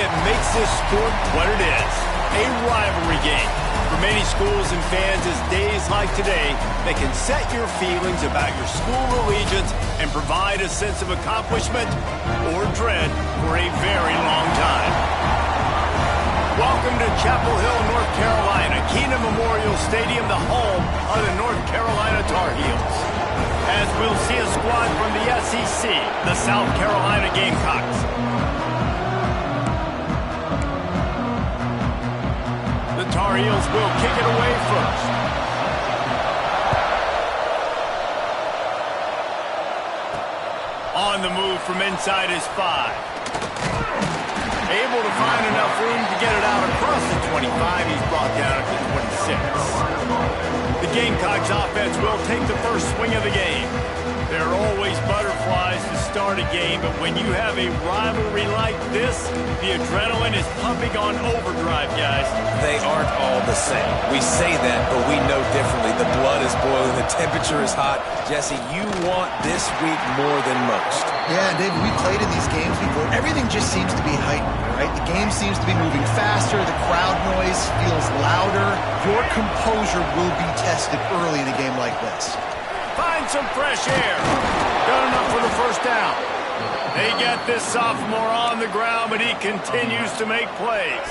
that makes this sport what it is, a rivalry game. For many schools and fans, it's days like today that can set your feelings about your school allegiance and provide a sense of accomplishment or dread for a very long time. Welcome to Chapel Hill, North Carolina, Keenan Memorial Stadium, the home of the North Carolina Tar Heels. As we'll see a squad from the SEC, the South Carolina Gamecocks. The Tar Heels will kick it away first. On the move from inside his 5. Able to find enough room to get it out across the 25. He's brought down at the 26. The Gamecocks offense will take the first swing of the game. There are always butterflies to start a game, but when you have a rivalry like this, the adrenaline is pumping on overdrive, guys. They aren't all the same. We say that, but we know differently. The blood is boiling. The temperature is hot. Jesse, you want this week more than most. Yeah, David, we played in these games before. Everything just seems to be heightened, right? The game seems to be moving faster. The crowd noise feels louder. Your composure will be tested early in a game like this. Find some fresh air. Done enough for the first down. They get this sophomore on the ground, but he continues to make plays.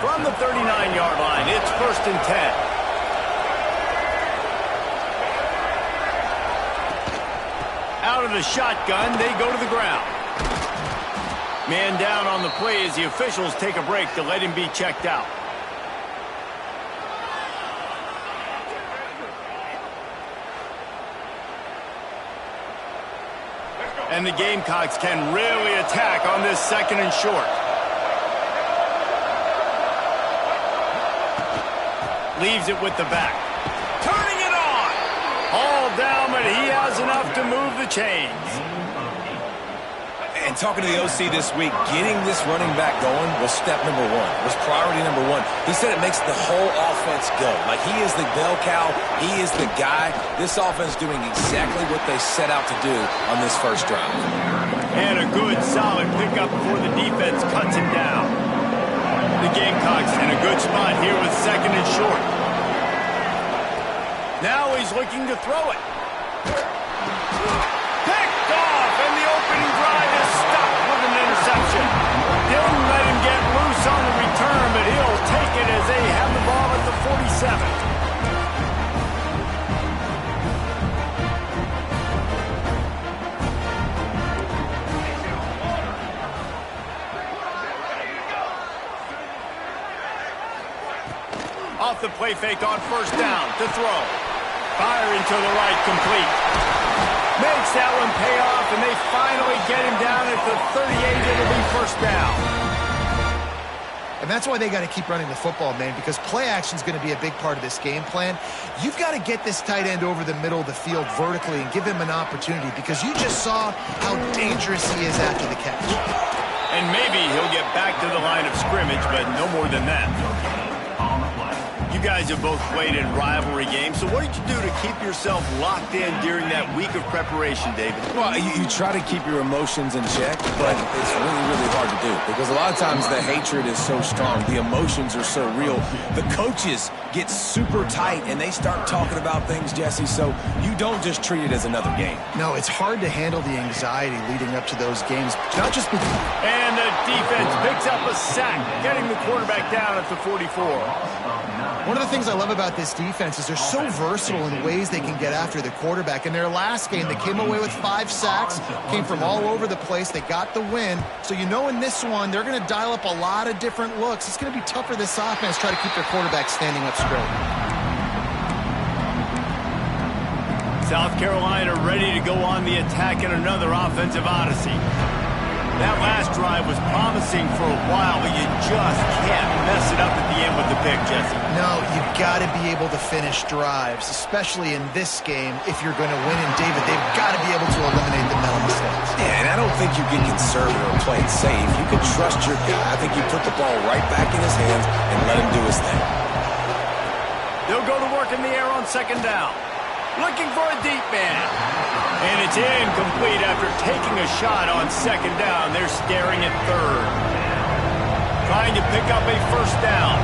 From the 39-yard line, it's 1st and 10. Out of the shotgun, they go to the ground. Man down on the play as the officials take a break to let him be checked out. And the Gamecocks can really attack on this 2nd and short. Leaves it with the back. Turning it on! All down, but he has enough to move the chains. And talking to the OC this week, getting this running back going was step number 1, was priority number 1. He said it makes the whole offense go. Like, he is the bell cow, he is the guy. This offense doing exactly what they set out to do on this first drive. And a good, solid pickup before the defense cuts him down. The Gamecocks in a good spot here with 2nd and short. Now he's looking to throw it. Picked off, and the opening drive is stuck with an interception. Didn't let him get loose on the return, but he'll take it as they have the ball at the 47. Off the play fake on 1st down to throw. Firing to the right, complete. Makes that one pay off, and they finally get him down at the 38. It'll be 1st down. And that's why they got to keep running the football, man, because play action is going to be a big part of this game plan. You've got to get this tight end over the middle of the field vertically and give him an opportunity, because you just saw how dangerous he is after the catch. And maybe he'll get back to the line of scrimmage, but no more than that. You guys have both played in rivalry games, so what did you do to keep yourself locked in during that week of preparation, David? Well, you try to keep your emotions in check, but it's really, really hard to do because a lot of times the hatred is so strong. The emotions are so real. The coaches get super tight, and they start talking about things, Jesse, so you don't just treat it as another game. No, it's hard to handle the anxiety leading up to those games, not just because... And the defense picks up a sack, getting the quarterback down at the 44. One of the things I love about this defense is they're so versatile in the ways they can get after the quarterback. In their last game, they came away with 5 sacks, came from all over the place. They got the win. So you know in this one, they're going to dial up a lot of different looks. It's going to be tough for this offense to try to keep their quarterback standing up straight. South Carolina ready to go on the attack in another offensive odyssey. That last drive was promising for a while, but you just can't mess it up at the end with the pick, Jesse. No, you've got to be able to finish drives, especially in this game if you're going to win. And, David, they've got to be able to eliminate the mental mistakes. Yeah, and I don't think you get conservative or play it safe. You can trust your guy. I think you put the ball right back in his hands and let him do his thing. They'll go to work in the air on 2nd down. Looking for a deep man. And it's incomplete after taking a shot on 2nd down. They're staring at 3rd. trying to pick up a first down.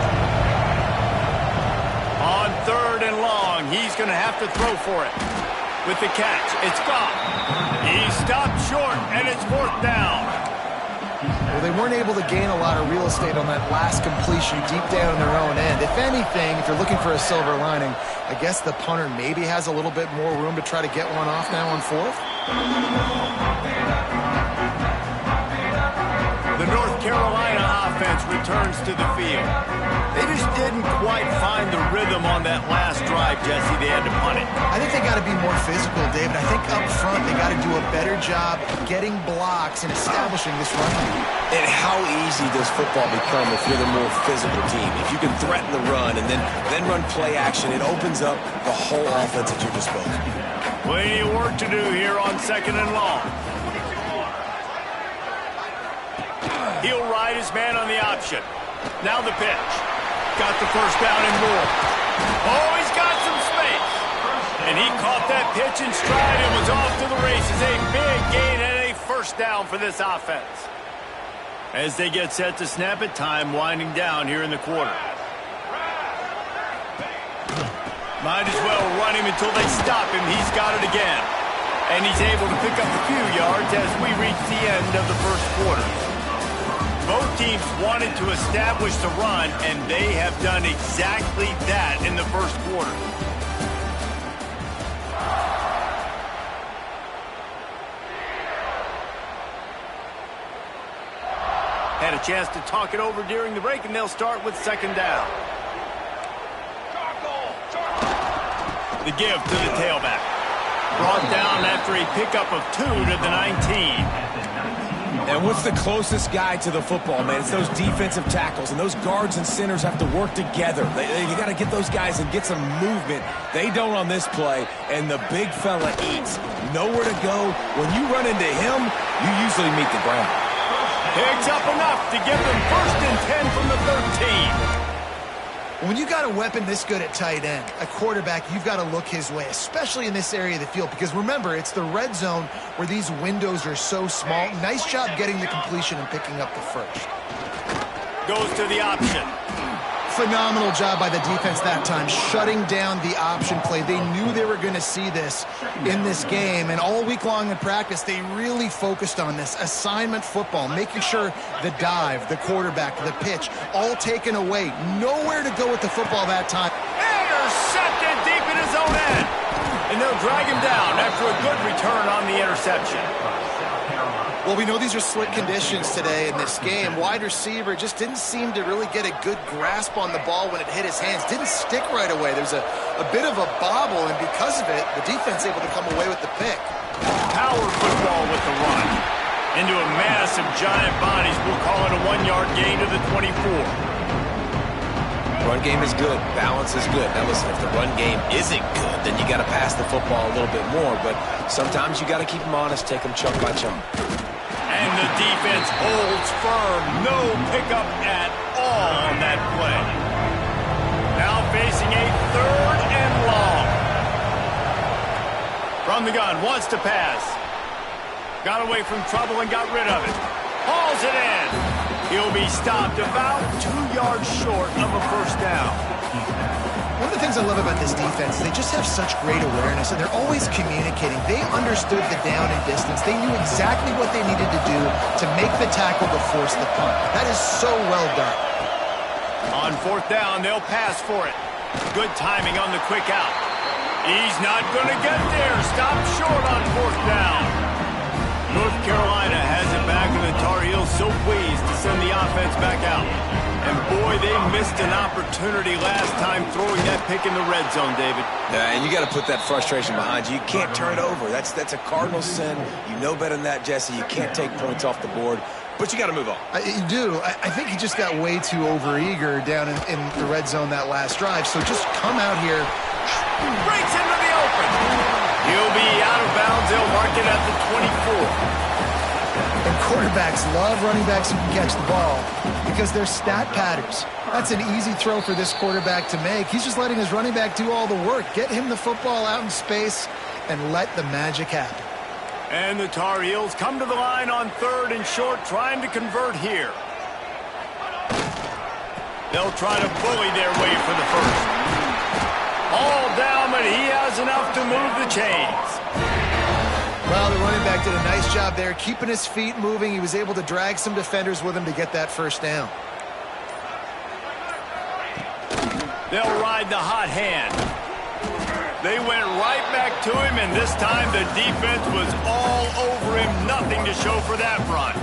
On 3rd and long, he's going to have to throw for it. With the catch, it's Gotw. He stopped short, and it's 4th down. Well, they weren't able to gain a lot of real estate on that last completion deep down in their own end. If anything, if you're looking for a silver lining, I guess the punter maybe has a little bit more room to try to get one off now on 4th. The North Carolina offense returns to the field. They just didn't quite find the rhythm on that last drive, Jesse. They had to punt it. I think they got to be more physical, David. I think up front they got to do a better job getting blocks and establishing this run game. And how easy does football become if you're the more physical team? If you can threaten the run and then run play action, it opens up the whole offense at your disposal. Plenty of work to do here on 2nd and long. He'll ride his man on the option. Now the pitch. Got the first down and more. Oh, he's got some space. And he caught that pitch in stride and was off to the races. A big gain and a first down for this offense. As they get set to snap it, time winding down here in the quarter. Might as well run him until they stop him. He's got it again. And he's able to pick up a few yards as we reach the end of the first quarter. Both teams wanted to establish the run, and they have done exactly that in the first quarter. Had a chance to talk it over during the break, and they'll start with 2nd down. The give to the tailback. Brought down after a pickup of 2 to the 19. And what's the closest guy to the football, man? It's those defensive tackles, and those guards and centers have to work together. You got to get those guys and get some movement. They don't on this play, and the big fella eats. Nowhere to go. When you run into him, you usually meet the ground. Picks up enough to give them 1st and 10 from the 13. When you got a weapon this good at tight end, a quarterback, you've got to look his way, especially in this area of the field. Because remember, it's the red zone where these windows are so small. Nice job getting the completion and picking up the first. Goes to the option. Phenomenal job by the defense that time, shutting down the option play. They knew they were going to see this in this game, and all week long in practice, they really focused on this assignment football, making sure the dive, the quarterback, the pitch, all taken away. Nowhere to go with the football that time. Intercepted deep in his own end, and they'll drag him down after a good return on the interception. Well, we know these are slick conditions today in this game. Wide receiver just didn't seem to really get a good grasp on the ball when it hit his hands. Didn't stick right away. There's a bit of a bobble, and because of it, the defense able to come away with the pick. Power football with the run. Into a mass of giant bodies. We'll call it a 1-yard gain to the 24. Run game is good. Balance is good. Now listen, if the run game isn't good, then you got to pass the football a little bit more. But sometimes you got to keep them honest, take them chunk by chunk. And the defense holds firm. No pickup at all on that play. Now facing a 3rd and long. From the gun, wants to pass. Got away from trouble and got rid of it. Hauls it in. He'll be stopped about 2 yards short of a first down. One of the things I love about this defense is they just have such great awareness, and they're always communicating. They understood the down and distance. They knew exactly what they needed to do to make the tackle to force the punt. That is so well done. On 4th down, they'll pass for it. Good timing on the quick out. He's not going to get there. Stopped short on 4th down. North Carolina has it back, and the Tar Heels so pleased to send the offense back out. And boy, they missed an opportunity last time throwing that pick in the red zone, David. And you got to put that frustration behind you. You can't turn it over. That's a cardinal sin. You know better than that, Jesse. You can't take points off the board, but you got to move on. You do. I think he just got way too overeager down in the red zone that last drive. So just come out here. Breaks into the open. He'll be out of bounds. They'll mark it at the 24. And quarterbacks love running backs who can catch the ball because they're stat patterns. That's an easy throw for this quarterback to make. He's just letting his running back do all the work. Get him the football out in space and let the magic happen. And the Tar Heels come to the line on 3rd and short, trying to convert here. They'll try to bully their way for the first. All down, but he has enough to move the chains. Well, the running back did a nice job there, keeping his feet moving. He was able to drag some defenders with him to get that first down. They'll ride the hot hand. They went right back to him, and this time the defense was all over him. Nothing to show for that run.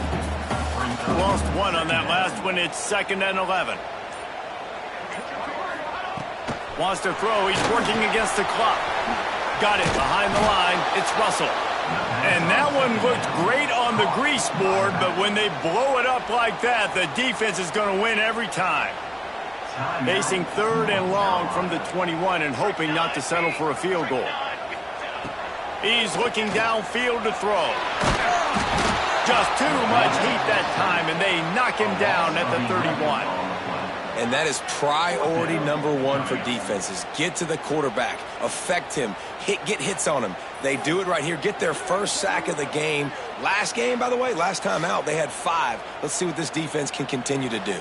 Lost one on that last one. It's 2nd and 11. Wants to throw. He's working against the clock. Got it behind the line. It's Russell. And that one looked great on the grease board, but when they blow it up like that, the defense is going to win every time. Facing 3rd and long from the 21 and hoping not to settle for a field goal. He's looking downfield to throw. Just too much heat that time, and they knock him down at the 31. And that is priority number 1 for defenses. Get to the quarterback, affect him, get hits on him. They do it right here, get their first sack of the game. Last game, by the way, last time out, they had 5. Let's see what this defense can continue to do.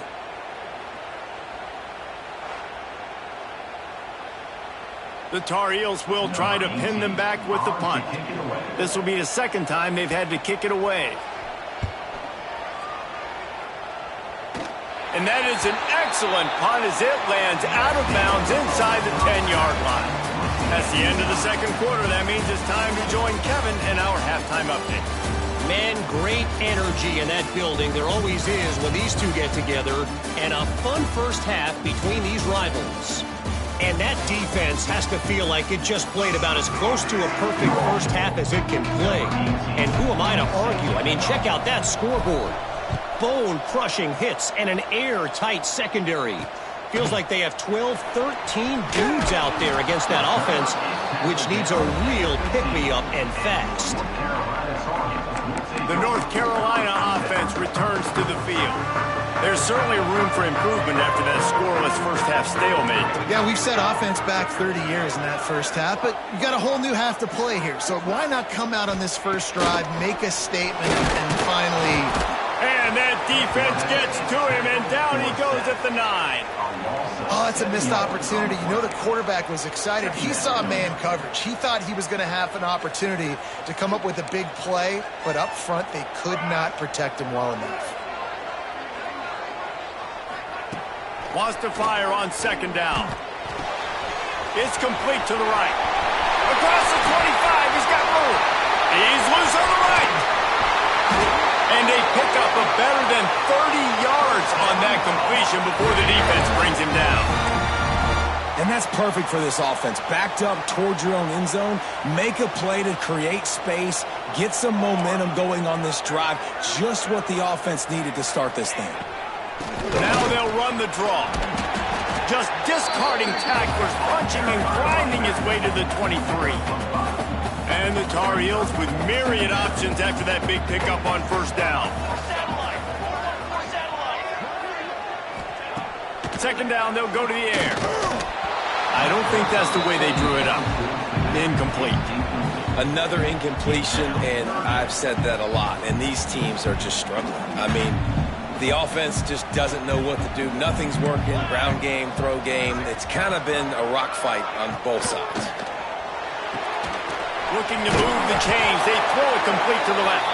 The Tar Heels will try to pin them back with the punt. This will be the 2nd time they've had to kick it away. And that is an excellent punt as it lands out of bounds inside the 10-yard line. That's the end of the 2nd quarter. That means it's time to join Kevin in our halftime update. Man, great energy in that building. There always is when these two get together. And a fun first half between these rivals. And that defense has to feel like it just played about as close to a perfect first half as it can play. And who am I to argue? I mean, check out that scoreboard. Bone-crushing hits and an airtight secondary. Feels like they have 12, 13 dudes out there against that offense, which needs a real pick-me-up and fast. The North Carolina offense returns to the field. There's certainly room for improvement after that scoreless first-half stalemate. Yeah, we've set offense back 30 years in that first half, but you got a whole new half to play here. So why not come out on this first drive, make a statement, and finally... And that defense gets to him, and down he goes at the 9. Oh, that's a missed opportunity. You know the quarterback was excited. He saw man coverage. He thought he was going to have an opportunity to come up with a big play, but up front they could not protect him well enough. Wants to fire on 2nd down. It's complete to the right. Across the 25, he's got room. He's loose on the right. And they pick up a better than 30 yards on that completion before the defense brings him down. And that's perfect for this offense. Backed up towards your own end zone, make a play to create space, get some momentum going on this drive. Just what the offense needed to start this thing. Now they'll run the draw. Just discarding tacklers, punching and grinding his way to the 23. And the Tar Heels with myriad options after that big pickup on 1st down. 2nd down, they'll go to the air. I don't think that's the way they drew it up. Incomplete. Another incompletion, and I've said that a lot, and these teams are just struggling. I mean, the offense just doesn't know what to do. Nothing's working. Ground game, throw game. It's kind of been a rock fight on both sides. Looking to move the chains. They throw it complete to the left.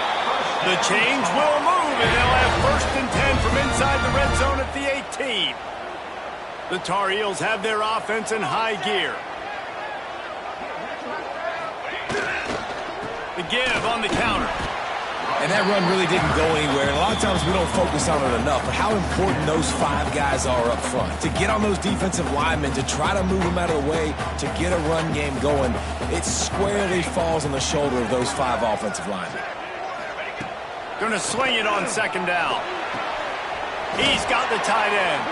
The chains will move, and they'll have 1st and 10 from inside the red zone at the 18. The Tar Heels have their offense in high gear. The give on the counter. And that run really didn't go anywhere. And a lot of times we don't focus on it enough, but how important those 5 guys are up front. To get on those defensive linemen, to try to move them out of the way, to get a run game going, it squarely falls on the shoulder of those 5 offensive linemen. Going to swing it on 2nd down. He's got the tight end.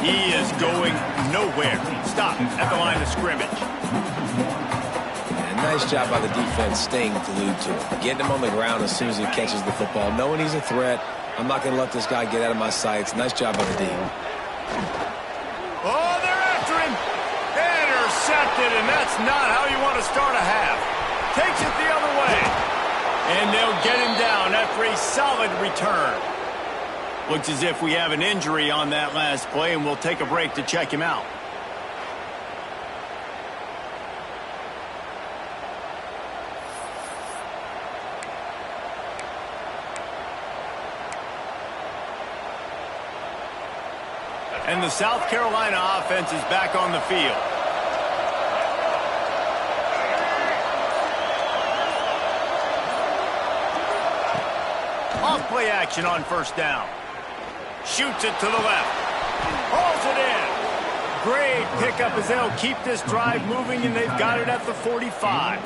He is going nowhere. Stop at the line of scrimmage. Nice job by the defense staying glued to him. Getting him on the ground as soon as he catches the football. Knowing he's a threat. I'm not going to let this guy get out of my sights. Nice job by the D. Oh, they're after him. Intercepted, and that's not how you want to start a half. Takes it the other way. And they'll get him down after a solid return. Looks as if we have an injury on that last play, and we'll take a break to check him out. And the South Carolina offense is back on the field. Off play action on first down. Shoots it to the left. Hauls it in. Great pickup as they'll keep this drive moving, and they've got it at the 45.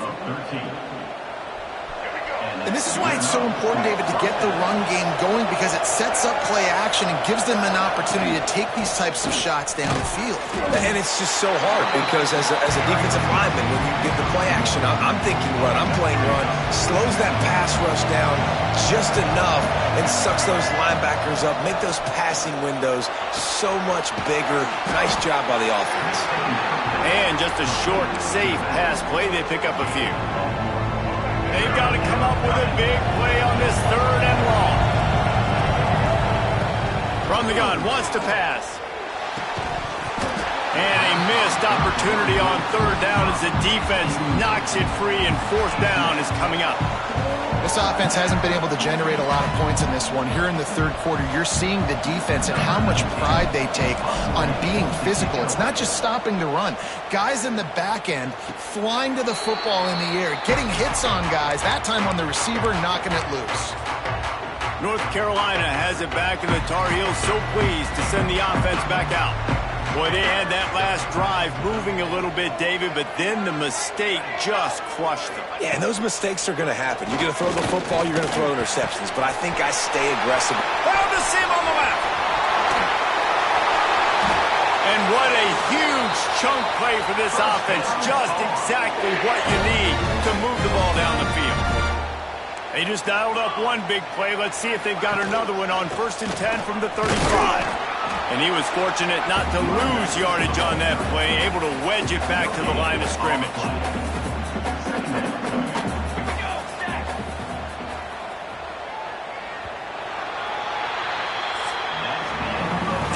And this is why it's so important, David, to get the run game going, because it sets up play action and gives them an opportunity to take these types of shots down the field. And it's just so hard because as a defensive lineman, when you get the play action, I'm thinking run, I'm playing run, slows that pass rush down just enough and sucks those linebackers up, make those passing windows so much bigger. Nice job by the offense. And just a short, safe pass play, they pick up a few. They've got to come up with a big play on this 3rd and long. From the gun, wants to pass. And a missed opportunity on 3rd down as the defense knocks it free, and 4th down is coming up. This offense hasn't been able to generate a lot of points in this one. Here in the 3rd quarter, you're seeing the defense and how much pride they take on being physical. It's not just stopping the run. Guys in the back end flying to the football in the air, getting hits on guys, that time on the receiver, knocking it loose. North Carolina has it back, and the Tar Heels so pleased to send the offense back out. Boy, they had that last drive moving a little bit, David, but then the mistake just crushed them. Yeah, and those mistakes are going to happen. You're going to throw the football, you're going to throw interceptions, but I think I stay aggressive. Found the seam on the left. And what a huge chunk play for this offense. Just exactly what you need to move the ball down the field. They just dialed up one big play. Let's see if they've got another one on 1st and 10 from the 35. And he was fortunate not to lose yardage on that play, able to wedge it back to the line of scrimmage.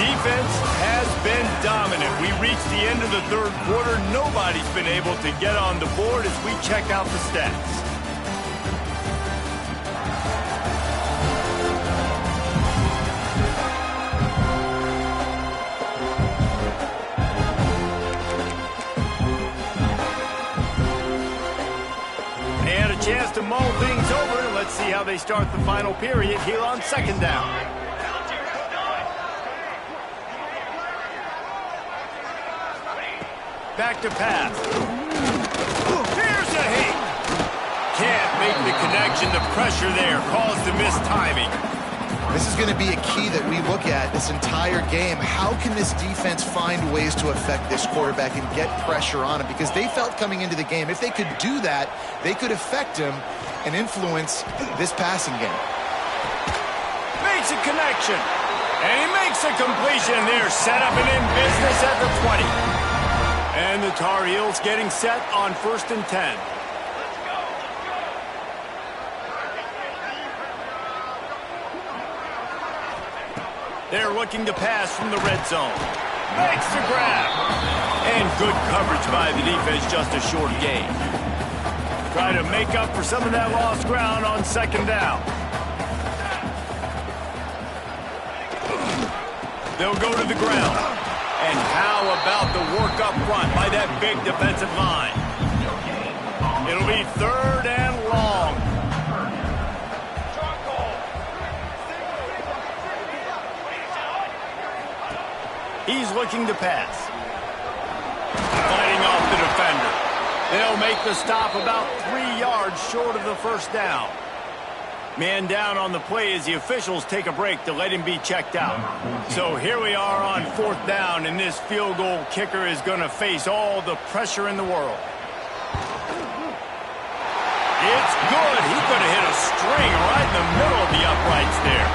Defense has been dominant. We reached the end of the 3rd quarter. Nobody's been able to get on the board as we check out the stats. Chance to mull things over. Let's see how they start the final period here on 2nd down. Back to pass. Here's a hit. Can't make the connection. The pressure there caused the missed timing. This is going to be a key that we look at this entire game. How can this defense find ways to affect this quarterback and get pressure on him? Because they felt coming into the game, if they could do that, they could affect him and influence this passing game. Makes a connection. And he makes a completion there. Set up and in business at the 20. And the Tar Heels getting set on 1st and 10. They're looking to pass from the red zone. Makes the grab. And good coverage by the defense, just a short gain. Try to make up for some of that lost ground on 2nd down. They'll go to the ground. And how about the work up front by that big defensive line? It'll be 3rd and long. He's looking to pass. Fighting off the defender. They'll make the stop about 3 yards short of the 1st down. Man down on the play as the officials take a break to let him be checked out. So here we are on 4th down, and this field goal kicker is going to face all the pressure in the world. It's good. He could have hit a string right in the middle of the uprights there.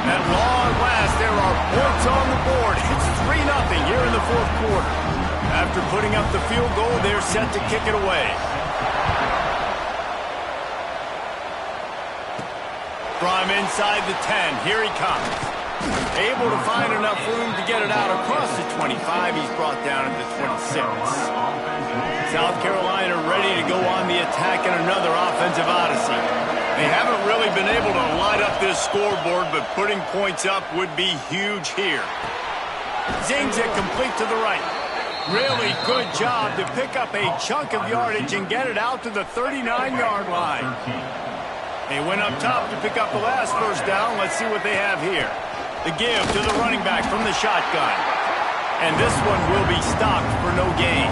At long last, there are points on the board. It's 3-0 here in the 4th quarter. After putting up the field goal, they're set to kick it away. From inside the 10, here he comes. Able to find enough room to get it out across the 25. He's brought down at the 26. South Carolina ready to go on the attack in another offensive odyssey. They haven't really been able to light up this scoreboard, but putting points up would be huge here. Zings it complete to the right. Really good job to pick up a chunk of yardage and get it out to the 39-yard line. They went up top to pick up the last first down. Let's see what they have here. The give to the running back from the shotgun. And this one will be stopped for no gain.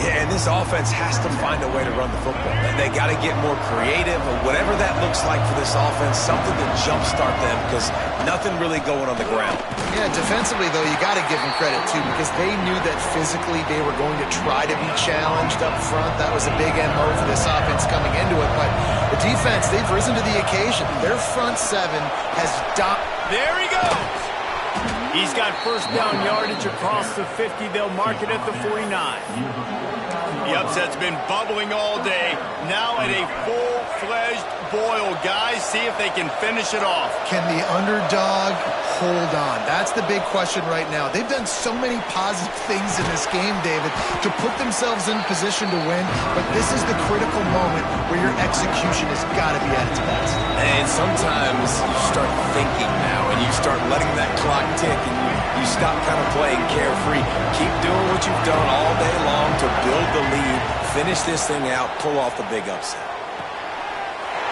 Yeah, and this offense has to find a way to run the football. And they got to get more creative, or whatever that looks like for this offense, something to jumpstart them, because nothing really going on the ground. Yeah, defensively, though, you got to give them credit, too, because they knew that physically they were going to try to be challenged up front. That was a big MO for this offense coming into it. But the defense, they've risen to the occasion. Their front seven has There he goes. He's got first down yardage across the 50. They'll mark it at the 49. The upset's been bubbling all day. Now at a full-fledged boil. Guys, see if they can finish it off. Can the underdog hold on? That's the big question right now. They've done so many positive things in this game, David, to put themselves in position to win, but this is the critical moment where your execution has got to be at its best. And sometimes you start thinking now, and you start letting that clock tick, and you stop kind of playing carefree. Keep doing what you've done all day long to build the lead, finish this thing out, pull off the big upset.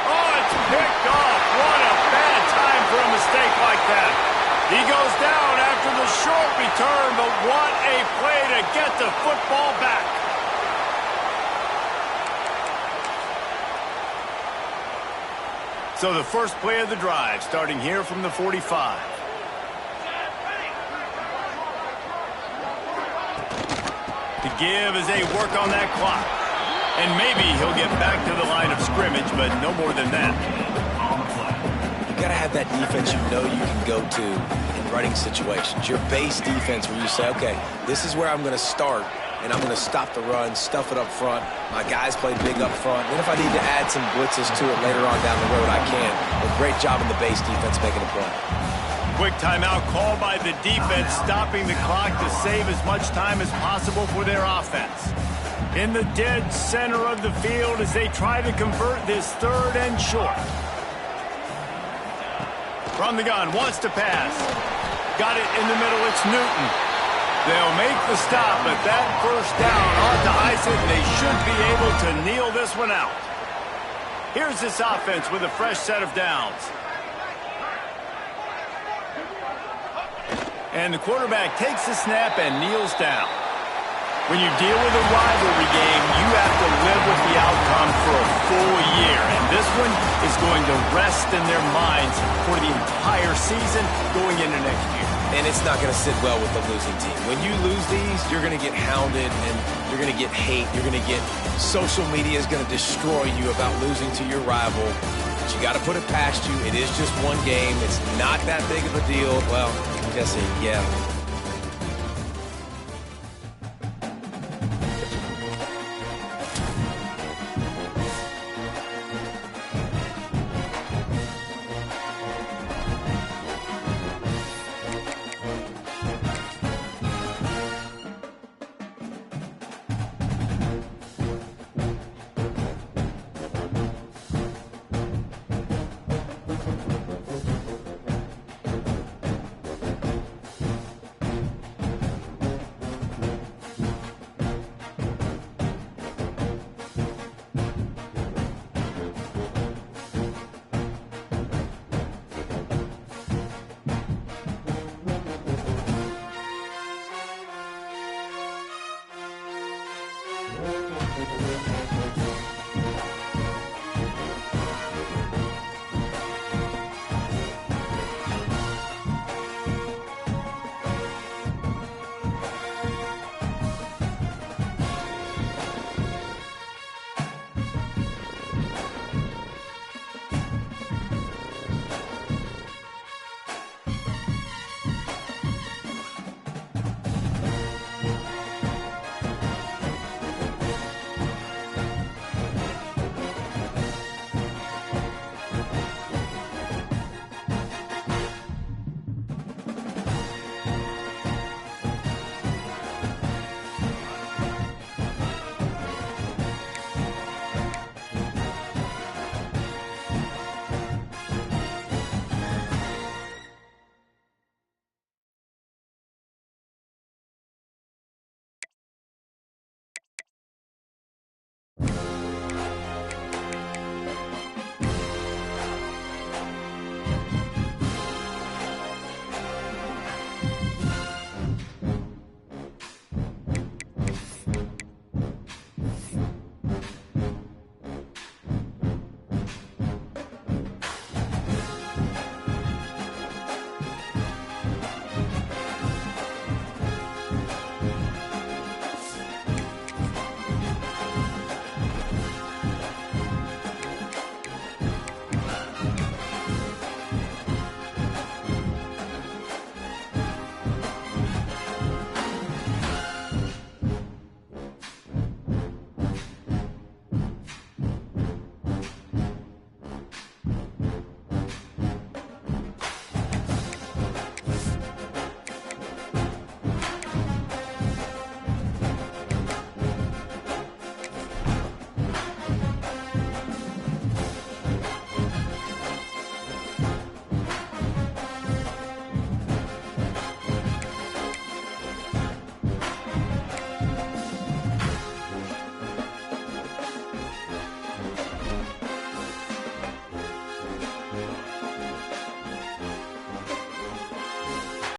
Oh, it's picked off. What a bad time for a mistake like that. He goes down after the short return, but what a play to get the football back. So the first play of the drive, starting here from the 45. To give as they work on that clock. And maybe he'll get back to the line of scrimmage, but no more than that. You got to have that defense you know you can go to in running situations. Your base defense where you say, okay, this is where I'm going to start, and I'm going to stop the run, stuff it up front. My guys play big up front. Then if I need to add some blitzes to it later on down the road, I can. But great job in the base defense making a play. Quick timeout called by the defense, stopping the clock to save as much time as possible for their offense. In the dead center of the field as they try to convert this third and short. From the gun, wants to pass. Got it in the middle, it's Newton. They'll make the stop, but that first down ought to ice it, and they should be able to kneel this one out. Here's this offense with a fresh set of downs. And the quarterback takes the snap and kneels down. When you deal with a rivalry game, you have to live with the outcome for a full year. And this one is going to rest in their minds for the entire season going into next year. And it's not going to sit well with the losing team. When you lose these, you're going to get hounded, and you're going to get hate. You're going to get social media is going to destroy you about losing to your rival. But you got to put it past you. It is just one game. It's not that big of a deal. Well, Jesse, yeah.